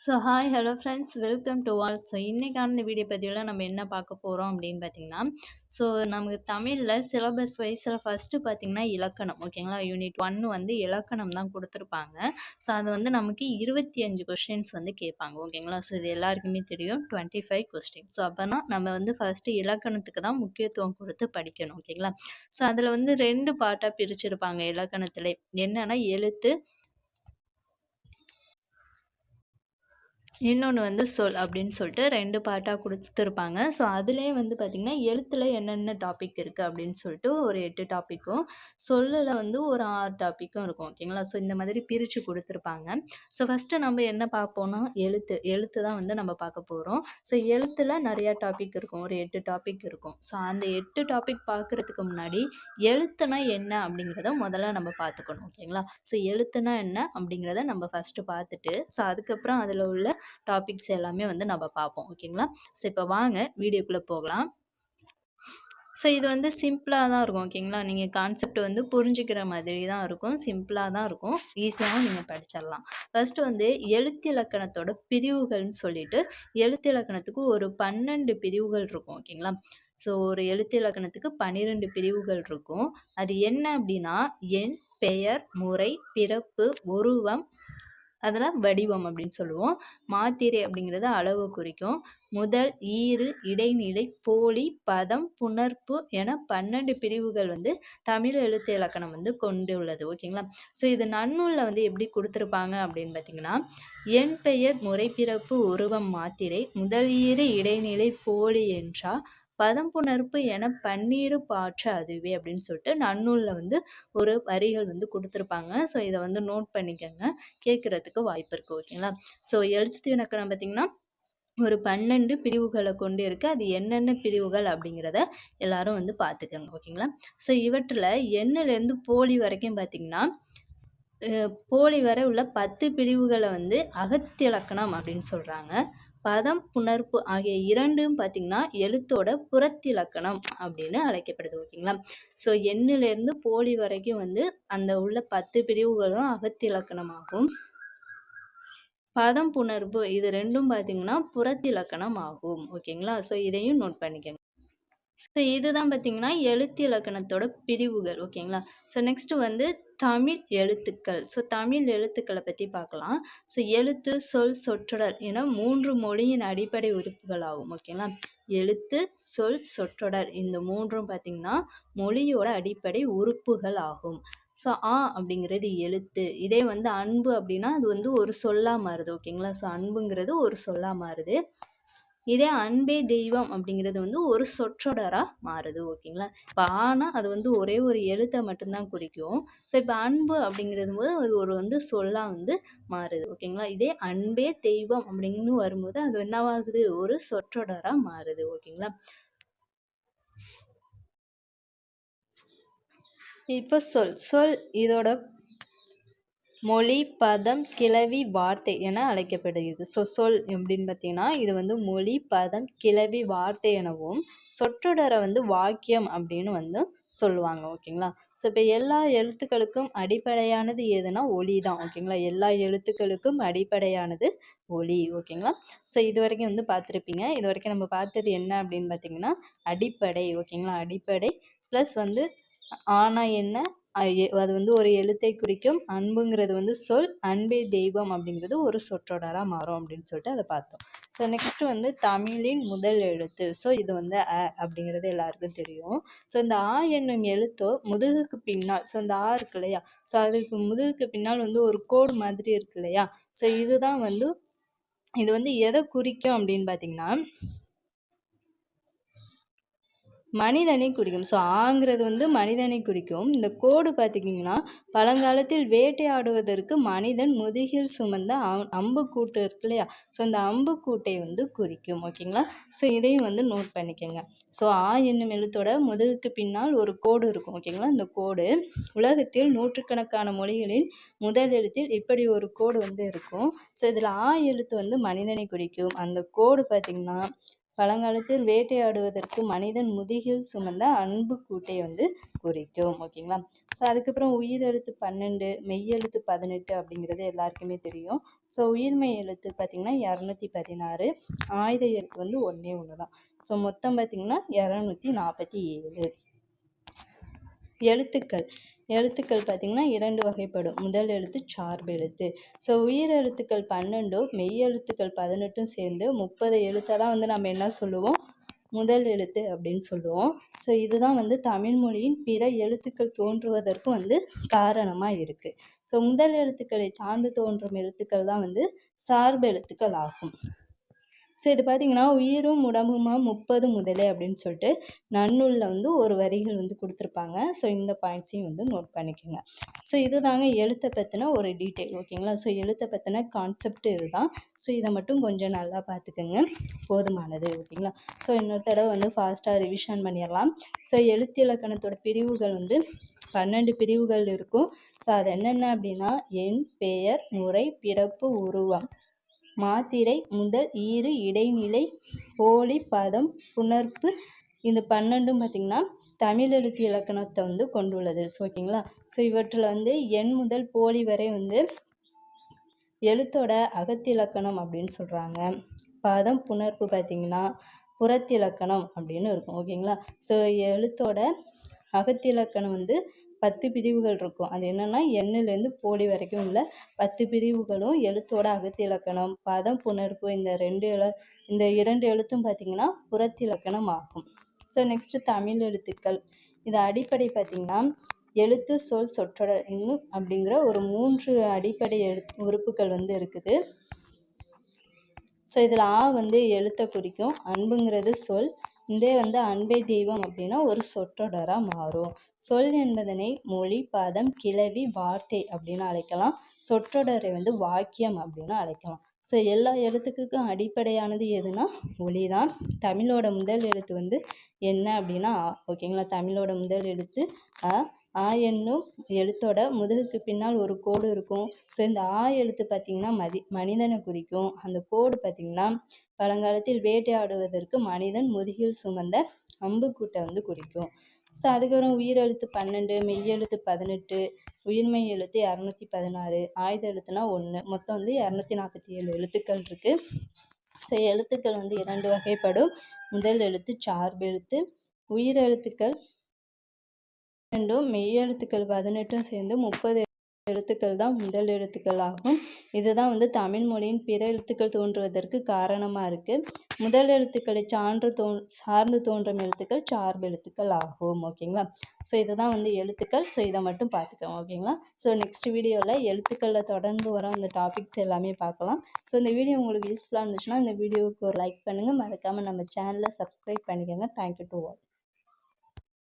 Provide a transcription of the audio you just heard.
Hi hello friends, welcome to all. இன்னைக்கான இந்த video பதிவில் நம்ம என்ன பார்க்க போகிறோம் அப்படின்னு பார்த்தீங்கன்னா, நமக்கு தமிழில் சிலபஸ் வைஸில் ஃபஸ்ட்டு பார்த்தீங்கன்னா இலக்கணம், ஓகேங்களா. யூனிட் 1 வந்து இலக்கணம் தான் கொடுத்துருப்பாங்க. அது வந்து நமக்கு 25 கொஸ்டின்ஸ் வந்து கேட்பாங்க, ஓகேங்களா. இது எல்லாருக்குமே தெரியும், 25 கொஸ்டின். அப்போனா நம்ம வந்து ஃபஸ்ட்டு இலக்கணத்துக்கு தான் முக்கியத்துவம் கொடுத்து படிக்கணும், ஓகேங்களா. அதில் வந்து 2 பார்ட்டாக பிரிச்சிருப்பாங்க இலக்கணத்தில். என்னன்னா எழுத்து, இன்னொன்று வந்து சொல் அப்படின்னு சொல்லிட்டு 2 பார்ட்டாக கொடுத்துருப்பாங்க. அதுலேயே வந்து பார்த்திங்கன்னா எழுத்தில் என்னென்ன டாபிக் இருக்குது அப்படின்னு சொல்லிட்டு ஒரு 8 டாப்பிக்கும், சொல்லில் வந்து ஒரு 6 டாப்பிக்கும் இருக்கும், ஓகேங்களா. இந்த மாதிரி பிரித்து கொடுத்துருப்பாங்க. ஃபஸ்ட்டு நம்ம என்ன பார்ப்போம்னா எழுத்து தான் வந்து நம்ம பார்க்க போகிறோம். எழுத்தில் நிறையா டாபிக் இருக்கும், ஒரு 8 டாபிக் இருக்கும். அந்த 8 டாபிக் பார்க்குறதுக்கு முன்னாடி எழுத்துனா என்ன அப்படிங்கிறத முதல்ல நம்ம பார்த்துக்கணும், ஓகேங்களா. எழுத்துனா என்ன அப்படிங்கிறத நம்ம ஃபஸ்ட்டு பார்த்துட்டு அதுக்கப்புறம் அதில் உள்ள டாபிக்ஸ் எல்லாமே வந்து நம்ம பார்ப்போம், ஓகேங்களா. இப்போ வாங்க வீடியோக்குள்ளே போகலாம். இது வந்து சிம்பிளாக தான் இருக்கும், ஓகேங்களா. நீங்கள் கான்செப்ட் வந்து புரிஞ்சுக்கிற மாதிரி தான் இருக்கும், சிம்பிளாக தான் இருக்கும், ஈஸியாகவும் நீங்கள் படிச்சிடலாம். ஃபஸ்ட்டு வந்து எழுத்து இலக்கணத்தோட பிரிவுகள்னு சொல்லிட்டு எழுத்து இலக்கணத்துக்கு ஒரு 12 பிரிவுகள் இருக்கும், ஓகேங்களா. ஒரு எழுத்து இலக்கணத்துக்கு 12 பிரிவுகள் இருக்கும். அது என்ன அப்படின்னா எண், பெயர், முறை, பிறப்பு, உருவம், அதெல்லாம் வடிவம் அப்படின்னு சொல்லுவோம். மாத்திரை அப்படிங்கிறது அளவு குறிக்கும். முதல், ஈறு, இடைநிலை, போலி, பதம், புணர்ப்பு என 12 பிரிவுகள் வந்து தமிழ் எழுத்து இலக்கணம் வந்து கொண்டுள்ளது, ஓகேங்களா. இது நன்னூலில் வந்து எப்படி கொடுத்துருப்பாங்க அப்படின்னு பார்த்தீங்கன்னா, எண், பெயர், முறை, பிறப்பு, உருவம், மாத்திரை, முதல் ஈறு, இடைநிலை, போலி என்றா பதம்புணர்ப்பு என பன்னீரு பாற்ற அதுவே அப்படின்னு சொல்லிட்டு நன்னூலில் வந்து ஒரு வரிகள் வந்து கொடுத்துருப்பாங்க. இதை வந்து நோட் பண்ணிக்கோங்க, கேட்குறதுக்கு வாய்ப்பு இருக்குது, ஓகேங்களா. எழுத்து இலக்கணம் பார்த்திங்கன்னா ஒரு 12 பிரிவுகளை கொண்டு இருக்குது. அது என்னென்ன பிரிவுகள் அப்படிங்கிறத எல்லாரும் வந்து பார்த்துக்கோங்க, ஓகேங்களா. இவற்றில் எண்ணிலேருந்து போலி வரைக்கும் பார்த்திங்கன்னா போலி வரை உள்ள 10 பிரிவுகளை வந்து அகத்திலக்கணம் அப்படின்னு சொல்கிறாங்க. பதம், புணர்ப்பு ஆகிய இரண்டும் பார்த்திங்கன்னா எழுத்தோட புறத்திலக்கணம் அப்படின்னு அழைக்கப்படுது, ஓகேங்களா. எண்ணிலேருந்து போலி வரைக்கும் வந்து அந்த உள்ள 10 பிரிவுகளும் அகத்திலக்கணமாகும். பதம், புணர்வு இது ரெண்டும் பார்த்திங்கன்னா புறத்திலக்கணம் ஆகும், ஓகேங்களா. இதையும் நோட் பண்ணிக்கோங்க. இதுதான் பார்த்தீங்கன்னா எழுத்து இலக்கணத்தோட பிரிவுகள், ஓகேங்களா. நெக்ஸ்ட் வந்து தமிழ் எழுத்துக்கள். தமிழ் எழுத்துக்களை பற்றி பார்க்கலாம். எழுத்து, சொல், சொற்றொடர் என 3 மொழியின் அடிப்படை உறுப்புகள் ஆகும், ஓகேங்களா. எழுத்து, சொல், சொற்றொடர் இந்த 3ம் பார்த்தீங்கன்னா மொழியோட அடிப்படை உறுப்புகள் ஆகும். அப்படிங்கிறது எழுத்து. இதே வந்து அன்பு அப்படின்னா அது வந்து ஒரு சொல்லா மாறுது, ஓகேங்களா. அன்புங்கிறது ஒரு சொல்லா மாறுது. இதே அன்பே தெய்வம் அப்படிங்கிறது வந்து ஒரு சொற்றொடரா மாறுது, ஓகேங்களா. இப்போ ஆனா அது வந்து ஒரே ஒரு எழுத்தை மட்டும்தான் குறிக்கும். இப்போ அன்பு அப்படிங்கிறது போது அது ஒரு வந்து சொல்லா வந்து மாறுது, ஓகேங்களா. இதே அன்பே தெய்வம் அப்படின்னு வரும்போது அது என்னவாகுது, ஒரு சொற்றொடரா மாறுது, ஓகேங்களா. இப்போ சொல் இதோட மொழி, பதம், கிளவி, வார்த்தை என அழைக்கப்படுகிறது. சொல் எப்படின்னு பார்த்தீங்கன்னா இது வந்து மொழி, பதம், கிளவி, வார்த்தை எனவும், சொற்றொடரை வந்து வாக்கியம் அப்படின்னு வந்து சொல்லுவாங்க, ஓகேங்களா. இப்போ எல்லா எழுத்துக்களுக்கும் அடிப்படையானது எதுனா ஒலி தான், ஓகேங்களா. எல்லா எழுத்துக்களுக்கும் அடிப்படையானது ஒலி, ஓகேங்களா. இது வரைக்கும் வந்து பார்த்துருப்பீங்க. இது வரைக்கும் நம்ம பார்த்தது என்ன அப்படின்னு பார்த்தீங்கன்னா அடிப்படை, ஓகேங்களா. அடிப்படை ப்ளஸ் வந்து ஆனா என்ன, அது வந்து ஒரு எழுத்தை குறிக்கும். அன்புங்கிறது வந்து சொல், அன்பே தெய்வம் அப்படிங்கிறது ஒரு சொற்றொடரா மாறும் அப்படின்னு சொல்லிட்டு அதை பார்த்தோம். நெக்ஸ்ட் வந்து தமிழின் முதல் எழுத்து. இது வந்து அ அப்படிங்கிறது எல்லாருக்கும் தெரியும். இந்த ஆ என்னும் எழுத்தோ முதுகுக்கு பின்னால், இந்த ஆ இருக்கு இல்லையா, அதுக்கு முதுகுக்கு பின்னால் வந்து ஒரு கோடு மாதிரி இருக்கு இல்லையா. இதுதான் வந்து இது வந்து எதை குறிக்கும் அப்படின்னு பார்த்தீங்கன்னா மனிதனை குறிக்கும். ஆங்கிறது வந்து மனிதனை குறிக்கும். இந்த கோடு பார்த்திங்கன்னா பழங்காலத்தில் வேட்டையாடுவதற்கு மனிதன் முதுகில் சுமந்த அம்புக்கூட்டு இருக்கு இல்லையா. இந்த அம்புக்கூட்டை வந்து குறிக்கும், ஓகேங்களா. இதையும் வந்து நோட் பண்ணிக்கோங்க. ஆ என்னும் எழுத்தோட முதுகுக்கு பின்னால் ஒரு கோடு இருக்கும், ஓகேங்களா. இந்த கோடு உலகத்தில் நூற்றுக்கணக்கான மொழிகளில் முதல் எழுத்தில் இப்படி ஒரு கோடு வந்து இருக்கும். இதில் ஆ எழுத்து வந்து மனிதனை குறிக்கும். அந்த கோடு பார்த்திங்கன்னா பழங்காலத்தில் வேட்டையாடுவதற்கு மனிதன் முதுகில் சுமந்த அன்பு கூட்டை வந்து குறிக்கும். ஓகேங்களா. ஸோ அதுக்கப்புறம் உயிரெழுத்து 12 மெய்யெழுத்து 18 அப்படிங்கிறது எல்லாருக்குமே தெரியும். ஸோ உயிர்மெய் எழுத்து பார்த்திங்கன்னா 216, ஆயுத எழுத்து வந்து ஒன்றே ஒன்று தான். ஸோ மொத்தம் பார்த்திங்கன்னா 247. எழுத்துக்கள் பார்த்திங்கன்னா 2 வகைப்படும். முதல் எழுத்து சார்பு எழுத்து. ஸோ உயிர் எழுத்துக்கள் 12 மெய் எழுத்துக்கள் 18 சேர்ந்து 30 எழுத்தை தான் வந்து நம்ம என்ன சொல்லுவோம், முதல் எழுத்து அப்படின்னு சொல்லுவோம். ஸோ இதுதான் வந்து தமிழ் மொழியின் பிற எழுத்துக்கள் தோன்றுவதற்கு வந்து காரணமாக இருக்குது. ஸோ முதல் எழுத்துக்களை சார்ந்து தோன்றும் எழுத்துக்கள் தான் வந்து சார்பு எழுத்துக்கள் ஆகும். ஸோ இது பார்த்தீங்கன்னா உயிரும் உடம்புமா 30 முதலே அப்படின்னு சொல்லிட்டு நன்னூலில் வந்து ஒரு வரிகள் வந்து கொடுத்துருப்பாங்க. ஸோ இந்த பாயிண்ட்ஸையும் வந்து நோட் பண்ணிக்கோங்க. ஸோ இதுதாங்க எழுத்தை பற்றின ஒரு டீட்டெயில். ஓகேங்களா. ஸோ எழுத்தை பற்றின கான்செப்ட் இதுதான். ஸோ இதை மட்டும் கொஞ்சம் நல்லா பார்த்துக்கோங்க, போதுமானது. ஓகேங்களா. ஸோ இன்னொரு தடவை வந்து ஃபாஸ்ட்டாக ரிவிஷன் பண்ணிடலாம். ஸோ எழுத்து இலக்கணத்தோட பிரிவுகள் வந்து 12 பிரிவுகள் இருக்கும். ஸோ அது என்னென்ன அப்படின்னா எண், பெயர், முறை, பிறப்பு, உருவம், மாத்திரை, முதல், ஈறு, இடைநிலை, போலி, பதம், புணர்ப்பு. இந்த 12ம் பார்த்திங்கன்னா தமிழ் எழுத்து இலக்கணத்தை வந்து கொண்டுள்ளது. ஸோ ஓகேங்களா. ஸோ இவற்றில் வந்து எண் முதல் போலி வரை வந்து எழுத்தோட அகத்திலக்கணம் அப்படின்னு சொல்கிறாங்க. பதம், புணர்ப்பு பார்த்திங்கன்னா புறத்திலக்கணம் அப்படின்னு இருக்கும். ஓகேங்களா. ஸோ எழுத்தோட அகத்திலக்கணம் வந்து 10 பிரிவுகள் இருக்கும். அது என்னென்னா எண்ணிலேருந்து போலி வரைக்கும் உள்ள 10 பிரிவுகளும் எழுத்தோட அகத்திலக்கணம், பதம், புணர்ப்பு இந்த இரண்டு எழுத்தும் பார்த்திங்கன்னா புறத்திலக்கணம் ஆகும். ஸோ நெக்ஸ்ட்டு தமிழ் எழுத்துக்கள். இது அடிப்படை பார்த்திங்கன்னா எழுத்து, சொல், சொற்றொடர் இன்னும் அப்படிங்கிற ஒரு 3 அடிப்படை உறுப்புகள் வந்து இருக்குது. ஸோ இதில் வந்து எழுத்தை குறிக்கும், அன்புங்கிறது சொல், இதே வந்து அன்பே தெய்வம் அப்படின்னா ஒரு சொற்றொடராக மாறும். சொல் என்பதனை மொழி, பதம், கிளவி, வார்த்தை அப்படின்னு அழைக்கலாம். சொற்றொடரை வந்து வாக்கியம் அப்படின்னு அழைக்கலாம். ஸோ எல்லா எழுத்துக்கும் அடிப்படையானது எதுனா ஒளி தான். தமிழோட முதல் எழுத்து வந்து என்ன அப்படின்னா ஓகேங்களா. தமிழோட முதல் எழுத்து ஆ என்னும் எழுத்தோட முதுகுக்கு பின்னால் ஒரு கோடு இருக்கும். ஸோ இந்த எழுத்து பார்த்திங்கன்னா மனிதனை குறிக்கும். அந்த கோடு பார்த்திங்கன்னா பழங்காலத்தில் வேட்டையாடுவதற்கு மனிதன் முதுகில் சுமந்த அம்புக்கூட்டை வந்து குறிக்கும். ஸோ அதுக்கப்புறம் உயிரெழுத்து 12, மெய்யெழுத்து 18, உயிர்மெய் எழுத்து 216, ஆயுத எழுத்துனா 1, மொத்தம் வந்து 247 எழுத்துக்கள் இருக்குது. ஸோ எழுத்துக்கள் வந்து 2 வகைப்படும். முதல் எழுத்து சார்பு எழுத்து. உயிரெழுத்துக்கள் 2 மெய்யெழுத்துக்கள் 18 சேர்ந்து 30 எழுத்துக்கள் தான் முதல் எழுத்துக்கள் ஆகும். இதுதான் வந்து தமிழ் மொழியின் பிற எழுத்துக்கள் தோன்றுவதற்கு காரணமாக இருக்குது. முதல் எழுத்துக்களை சார்ந்து தோன்றும் எழுத்துக்கள் சார்பு எழுத்துக்கள் ஆகும். ஓகேங்களா. ஸோ இதுதான் வந்து எழுத்துக்கள். ஸோ இதை மட்டும் பார்த்துக்கோங்க. ஓகேங்களா. ஸோ நெக்ஸ்ட் வீடியோவில் எழுத்துக்களில் தொடர்ந்து வர அந்த டாபிக்ஸ் எல்லாமே பார்க்கலாம். ஸோ இந்த வீடியோ உங்களுக்கு யூஸ்ஃபுல்லாக இருந்துச்சுன்னா இந்த வீடியோவுக்கு ஒரு லைக் பண்ணுங்கள், மறக்காமல் நம்ம சேனலை சப்ஸ்கிரைப் பண்ணிக்கோங்க. Thank you to all.